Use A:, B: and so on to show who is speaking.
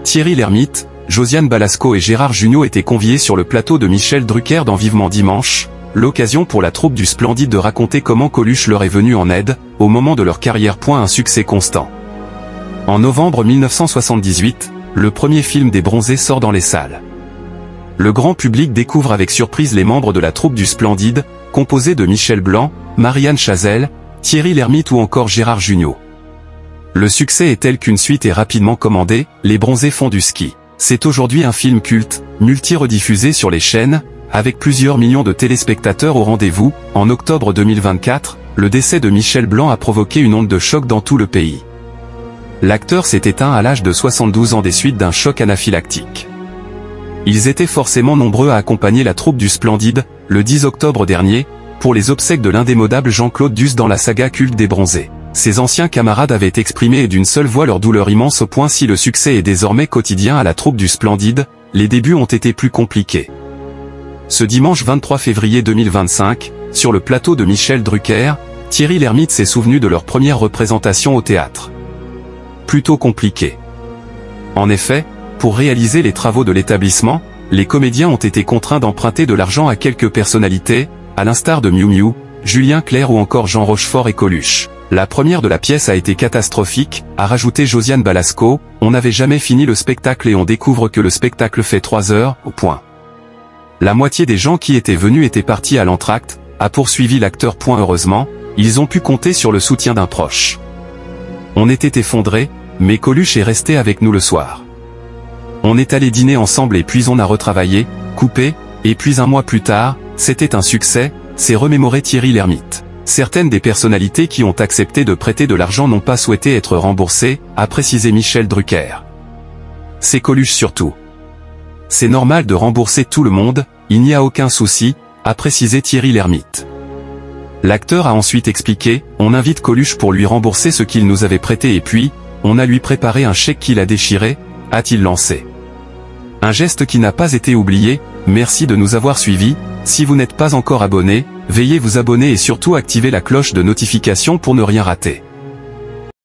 A: Thierry Lhermitte, Josiane Balasco et Gérard Jugnot étaient conviés sur le plateau de Michel Drucker dans Vivement Dimanche, l'occasion pour la troupe du Splendide de raconter comment Coluche leur est venu en aide, au moment de leur carrière. Un succès constant. En novembre 1978, le premier film des Bronzés sort dans les salles. Le grand public découvre avec surprise les membres de la troupe du Splendide, composée de Michel Blanc, Marianne Chazelle, Thierry Lhermitte ou encore Gérard Jugnot. Le succès est tel qu'une suite est rapidement commandée, Les Bronzés font du ski. C'est aujourd'hui un film culte, multi-rediffusé sur les chaînes, avec plusieurs millions de téléspectateurs au rendez-vous. En octobre 2024, le décès de Michel Blanc a provoqué une onde de choc dans tout le pays. L'acteur s'est éteint à l'âge de 72 ans des suites d'un choc anaphylactique. Ils étaient forcément nombreux à accompagner la troupe du Splendide, le 10 octobre dernier, pour les obsèques de l'indémodable Jean-Claude Duss dans la saga culte des Bronzés. Ses anciens camarades avaient exprimé d'une seule voix leur douleur immense au point si le succès est désormais quotidien à la troupe du Splendide, les débuts ont été plus compliqués. Ce dimanche 23 février 2025, sur le plateau de Michel Drucker, Thierry Lhermitte s'est souvenu de leur première représentation au théâtre. Plutôt compliqué. En effet, pour réaliser les travaux de l'établissement, les comédiens ont été contraints d'emprunter de l'argent à quelques personnalités, à l'instar de Miu Miu, Julien Clerc ou encore Jean Rochefort et Coluche. La première de la pièce a été catastrophique, a rajouté Josiane Balasco, on n'avait jamais fini le spectacle et on découvre que le spectacle fait 3 heures, au point. La moitié des gens qui étaient venus étaient partis à l'entracte, a poursuivi l'acteur. Heureusement, ils ont pu compter sur le soutien d'un proche. On était effondrés, mais Coluche est resté avec nous le soir. On est allé dîner ensemble et puis on a retravaillé, coupé, et puis un mois plus tard, c'était un succès, s'est remémoré Thierry Lhermitte. Certaines des personnalités qui ont accepté de prêter de l'argent n'ont pas souhaité être remboursées, a précisé Michel Drucker. C'est Coluche surtout. C'est normal de rembourser tout le monde, il n'y a aucun souci, a précisé Thierry Lhermitte. L'acteur a ensuite expliqué, on invite Coluche pour lui rembourser ce qu'il nous avait prêté et puis, on a lui préparé un chèque qu'il a déchiré, a-t-il lancé. Un geste qui n'a pas été oublié, merci de nous avoir suivis, si vous n'êtes pas encore abonné, veuillez vous abonner et surtout activer la cloche de notification pour ne rien rater.